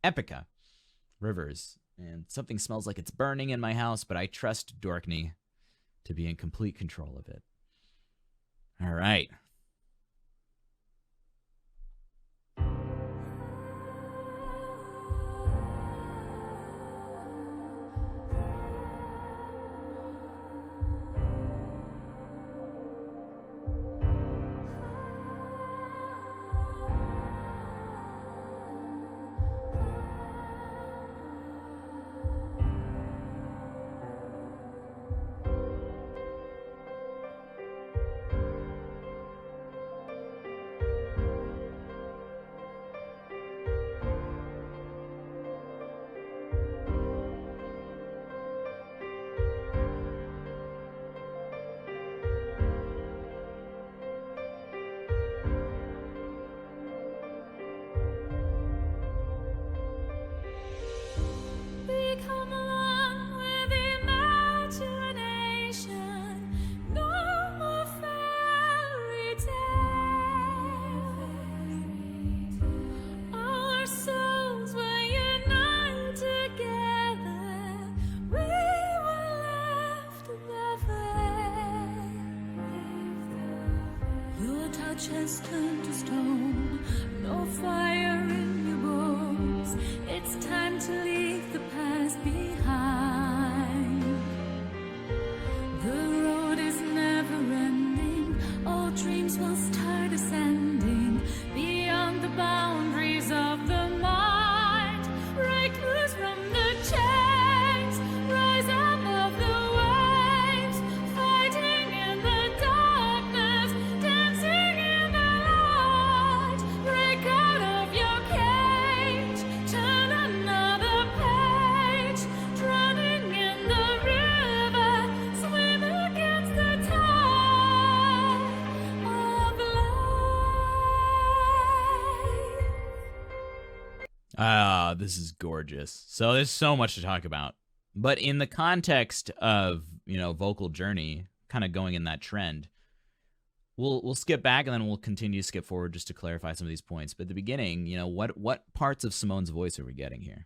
Epica, Rivers. And something smells like it's burning in my house, but I trust Dorkney to be in complete control of it. All right. Has turned to stone, no fire in your bones. It's time to leave the past behind. The road is never ending, all dreams will start ascending beyond the boundaries of the mind. Break loose from the chains, rise above the waves, fighting in the darkness, dancing in the light. Break out of your cage, turn another page, drowning in the river, swim against the tide of life. This is gorgeous. So there's so much to talk about. But in the context of, vocal journey, kind of going in that trend, we'll skip back and then we'll continue to skip forward just to clarify some of these points. But at the beginning, what parts of Simone's voice are we getting here?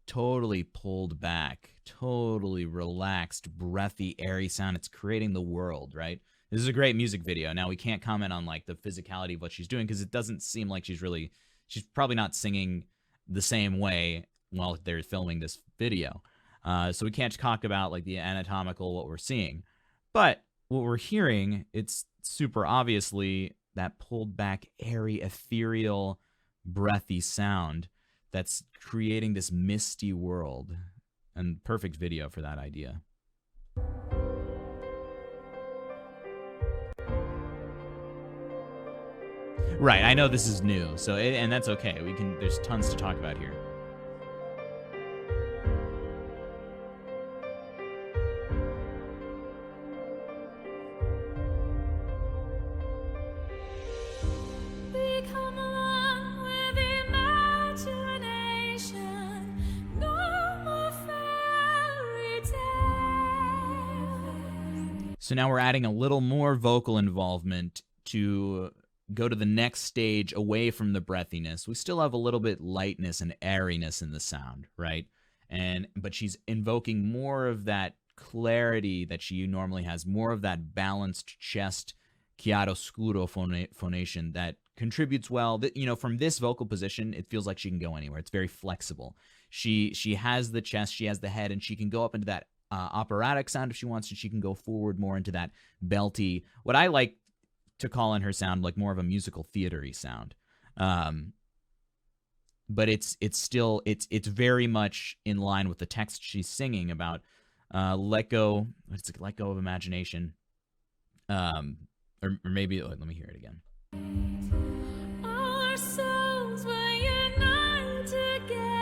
Totally pulled back, totally relaxed, breathy, airy sound. It's creating the world, right? This is a great music video. Now, we can't comment on the physicality of what she's doing because it doesn't seem like she's probably not singing the same way while they're filming this video. So we can't talk about the anatomical, what we're seeing. But what we're hearing, it's super obviously that pulled back, airy, ethereal, breathy sound that's creating this misty world, and perfect video for that idea. Right, I know this is new, and that's okay. There's tons to talk about here. So now we're adding a little more vocal involvement to go to the next stage away from the breathiness. We still have a little bit lightness and airiness in the sound, right? But she's invoking more of that clarity that she normally has, more of that balanced chest, chiaroscuro phonation that contributes well. From this vocal position, it feels like she can go anywhere. It's very flexible. She has the chest, she has the head, and she can go up into that operatic sound if she wants to. She can go forward more into that belty, what I like to call in her sound more of a musical theater-y sound. But it's still very much in line with the text she's singing about let go of imagination. Or maybe let me hear it again. Our souls were united together.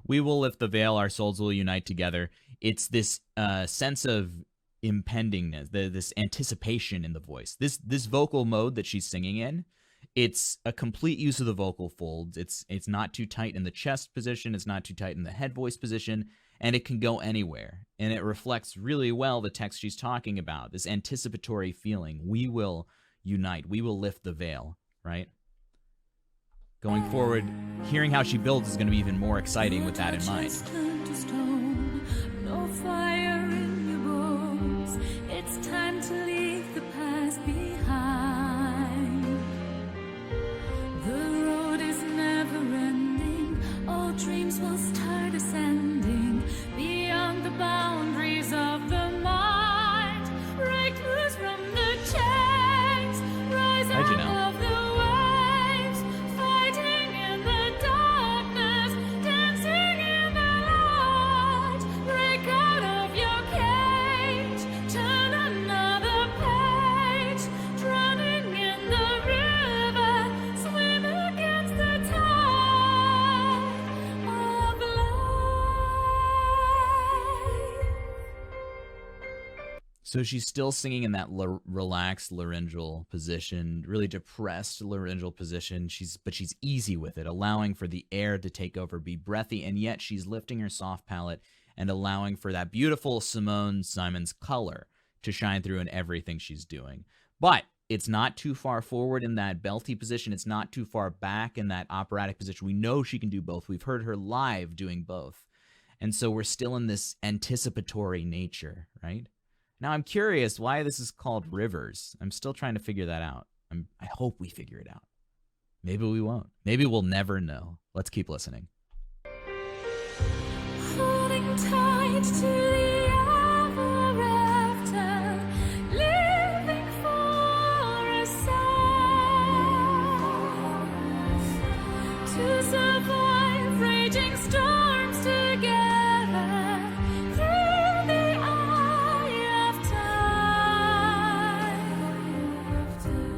We will lift the veil, our souls will unite together. It's this sense of impendingness, this anticipation in the voice. This vocal mode that she's singing in, it's a complete use of the vocal folds. It's not too tight in the chest position. It's not too tight in the head voice position, and it can go anywhere. And it reflects really well the text she's talking about, this anticipatory feeling. We will unite. We will lift the veil, right? Going forward, hearing how she builds is going to be even more exciting with that in mind. No fire in your bones. It's time to leave the past behind. The road is never ending. All dreams will start ascending beyond the boundaries of the mind. Break loose from the chains. Rise How'd you know? above the waves. Fighting in the darkness. Dancing in the light. Break out of your cage. Turn another page. Drowning in the river. Swim against the tide of life. So she's still singing in that relaxed laryngeal position, really depressed laryngeal position. But she's easy with it, allowing for the air to take over, be breathy, and yet she's lifting her soft palate and allowing for that beautiful Simone Simons color to shine through in everything she's doing. But it's not too far forward in that belty position. It's not too far back in that operatic position. We know she can do both. We've heard her live doing both. And so we're still in this anticipatory nature, right? Now, I'm curious why this is called Rivers. I'm still trying to figure that out. I hope we figure it out. Maybe we won't. Maybe we'll never know. Let's keep listening. Holding tight to the ever after, living for a sign to survive raging storms together through the eye of time.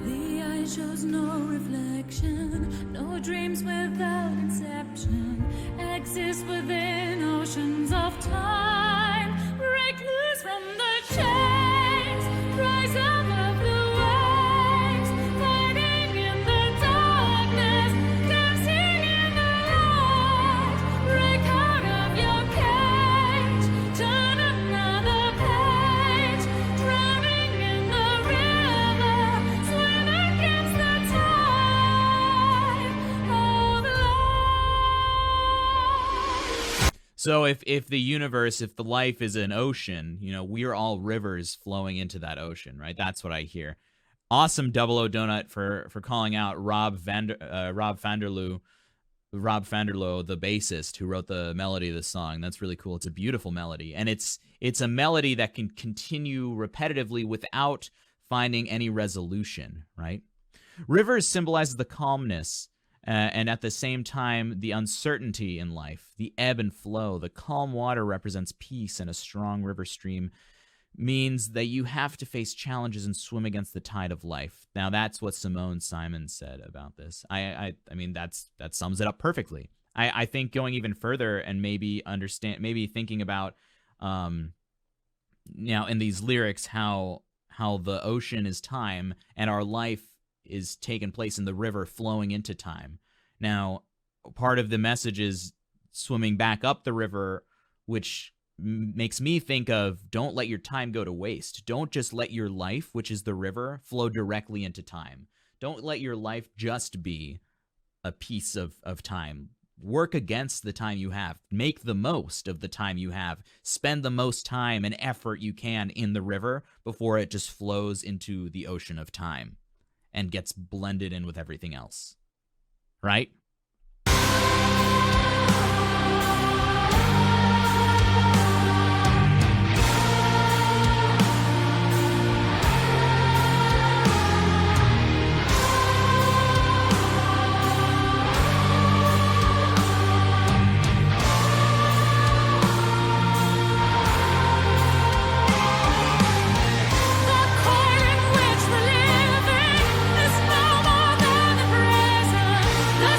The eye shows no reflection, no dreams without inception. Exist within oceans of time. Break loose from the chains. Rise above the waves. Fighting in the darkness. Dancing in the light. Break out of your cage. Turn another page. Drowning in the river. Swim against the tide of life. So if the universe, if the life is an ocean, we're all rivers flowing into that ocean, right? That's what I hear. Awesome Double O Donut for calling out Rob Vanderloo, the bassist who wrote the melody of the song. That's really cool. It's a beautiful melody, and it's a melody that can continue repetitively without finding any resolution, right? Rivers symbolizes the calmness and at the same time the uncertainty in life, the ebb and flow. The calm water represents peace, and a strong river stream means that you have to face challenges and swim against the tide of life. Now, that's what Simone Simons said about this. I mean, that sums it up perfectly. I think going even further and maybe thinking about, now in these lyrics, how the ocean is time and our life is taking place in the river flowing into time. Now, part of the message is swimming back up the river, which makes me think of don't let your time go to waste. Don't just let your life, which is the river, flow directly into time. Don't let your life just be a piece of time. Work against the time you have. Make the most of the time you have. Spend the most time and effort you can in the river before it just flows into the ocean of time and gets blended in with everything else. Right? The core in which we're living is no more than a prison. The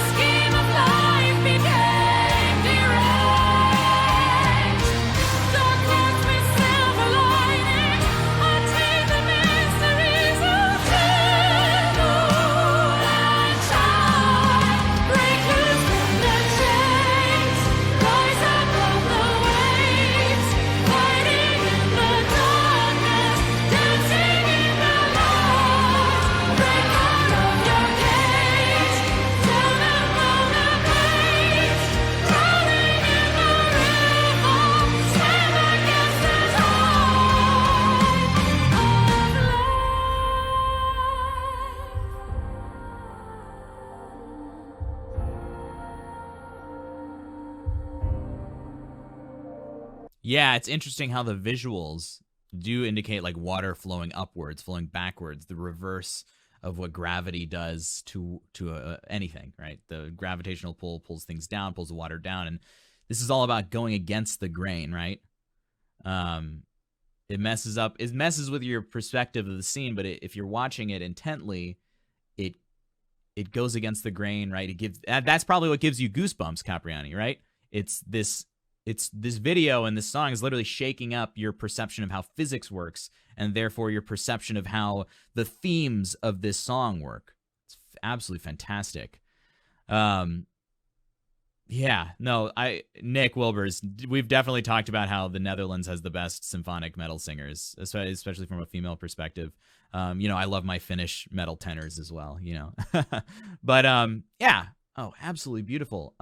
Yeah, it's interesting how the visuals do indicate like water flowing upwards, flowing backwards, the reverse of what gravity does to anything, right? The gravitational pull pulls things down, pulls the water down, and this is all about going against the grain, right? Um, it messes with your perspective of the scene, but if you're watching it intently, it it goes against the grain, right? It gives that's probably what gives you goosebumps, Capriani, right? It's this video and this song is literally shaking up your perception of how physics works, and therefore your perception of how the themes of this song work. It's absolutely fantastic. Yeah, no, Nick Wilbers, we've definitely talked about how the Netherlands has the best symphonic metal singers, especially from a female perspective. I love my Finnish metal tenors as well, But yeah, oh, absolutely beautiful.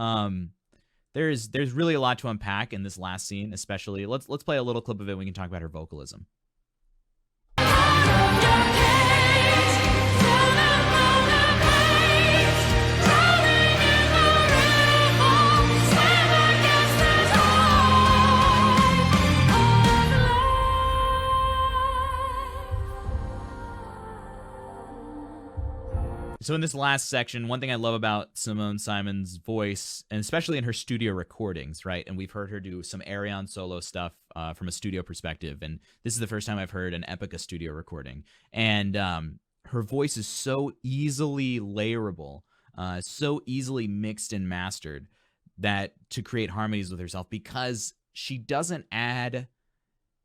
There's really a lot to unpack in this last scene, especially. Let's play a little clip of it. We can talk about her vocalism. So in this last section, one thing I love about Simone Simons' voice, and especially in her studio recordings, right? And we've heard her do some Arion solo stuff from a studio perspective, and this is the first time I've heard an Epica studio recording. And her voice is so easily layerable, so easily mixed and mastered that to create harmonies with herself, because she doesn't add.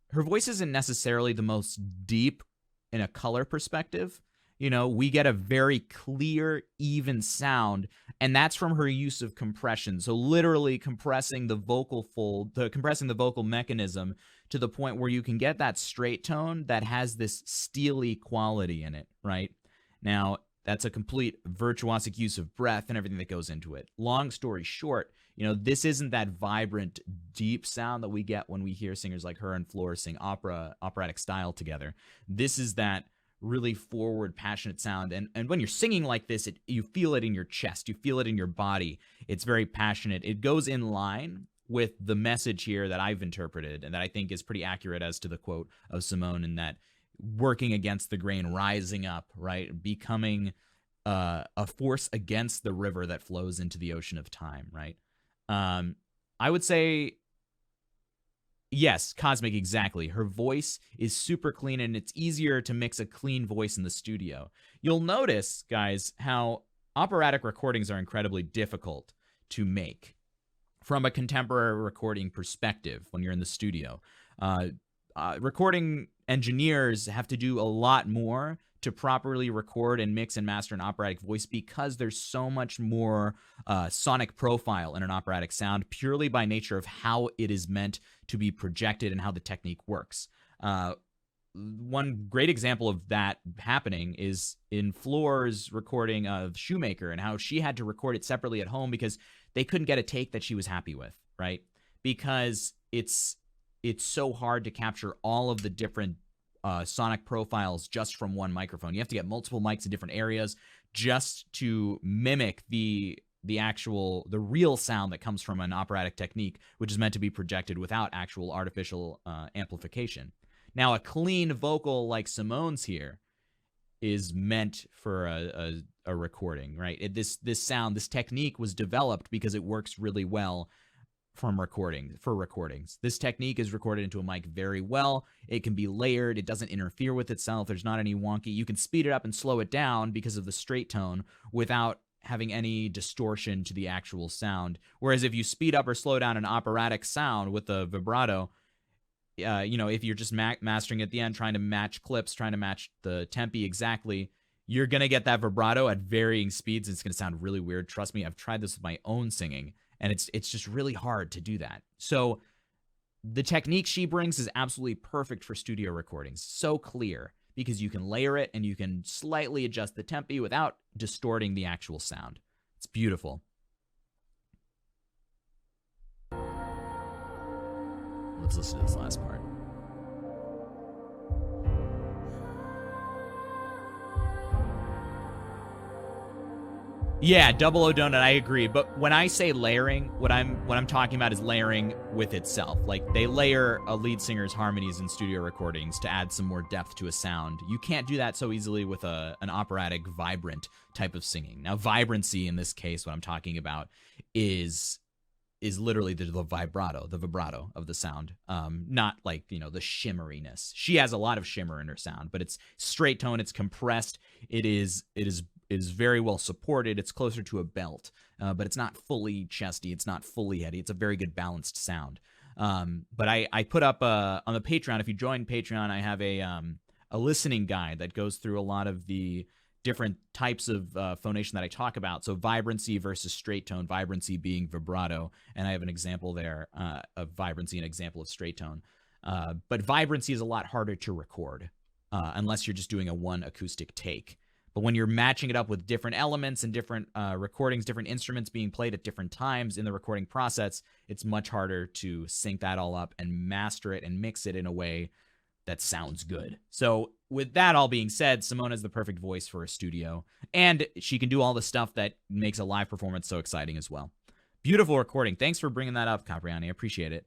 Her voice isn't necessarily the most deep in a color perspective. We get a very clear, even sound, and that's from her use of compression. So literally compressing the vocal compressing the vocal mechanism to the point where you can get that straight tone that has this steely quality in it, right? Now, that's a complete virtuosic use of breath and everything that goes into it. Long story short, this isn't that vibrant, deep sound that we get when we hear singers like her and Flor sing operatic style together. This is that really forward, passionate sound. And when you're singing like this, you feel it in your chest. You feel it in your body. It's very passionate. It goes in line with the message here that I've interpreted and that I think is pretty accurate as to the quote of Simone, in that working against the grain, rising up, right? Becoming a force against the river that flows into the ocean of time, right? I would say, yes, Cosmic, exactly. Her voice is super clean, and it's easier to mix a clean voice in the studio. You'll notice, guys, how operatic recordings are incredibly difficult to make from a contemporary recording perspective when you're in the studio. Recording engineers have to do a lot more to properly record and mix and master an operatic voice, because there's so much more sonic profile in an operatic sound, purely by nature of how it is meant to be projected and how the technique works. One great example of that happening is in Flor's recording of Shoemaker, and how she had to record it separately at home because they couldn't get a take that she was happy with, right? Because it's so hard to capture all of the different sonic profiles just from one microphone. You have to get multiple mics in different areas just to mimic the real sound that comes from an operatic technique, which is meant to be projected without actual artificial amplification. Now, a clean vocal like Simone's here is meant for a recording, right? This sound, this technique was developed because it works really well for recordings. This technique is recorded into a mic very well. It can be layered. It doesn't interfere with itself. There's not any wonky. You can speed it up and slow it down because of the straight tone without having any distortion to the actual sound. Whereas if you speed up or slow down an operatic sound with a vibrato, if you're just mastering at the end, trying to match clips, trying to match the tempi exactly, you're going to get that vibrato at varying speeds. And it's going to sound really weird. Trust me, I've tried this with my own singing, and it's just really hard to do that. So the technique she brings is absolutely perfect for studio recordings. So clear, because you can layer it and you can slightly adjust the tempi without distorting the actual sound. It's beautiful. Let's listen to this last part. Yeah, double O donut, I agree. But when I say layering, what I'm talking about is layering with itself. Like they layer a lead singer's harmonies in studio recordings to add some more depth to a sound. You can't do that so easily with an operatic, vibrant type of singing. Now, vibrancy in this case, what I'm talking about is literally the vibrato of the sound, not like the shimmeriness. She has a lot of shimmer in her sound, but it's straight tone, it's compressed, it is very well supported. It's closer to a belt, but it's not fully chesty, it's not fully heady. It's a very good balanced sound. But I put up on the Patreon. If you join Patreon, I have a listening guide that goes through a lot of the different types of phonation that I talk about. So vibrancy versus straight tone, vibrancy being vibrato. And I have an example there of vibrancy, an example of straight tone. But vibrancy is a lot harder to record unless you're just doing a one acoustic take. But when you're matching it up with different elements and different recordings, different instruments being played at different times in the recording process, it's much harder to sync that all up and master it and mix it in a way that sounds good. So with that all being said, Simone is the perfect voice for a studio, and she can do all the stuff that makes a live performance so exciting as well. Beautiful recording. Thanks for bringing that up, Capriani. I appreciate it.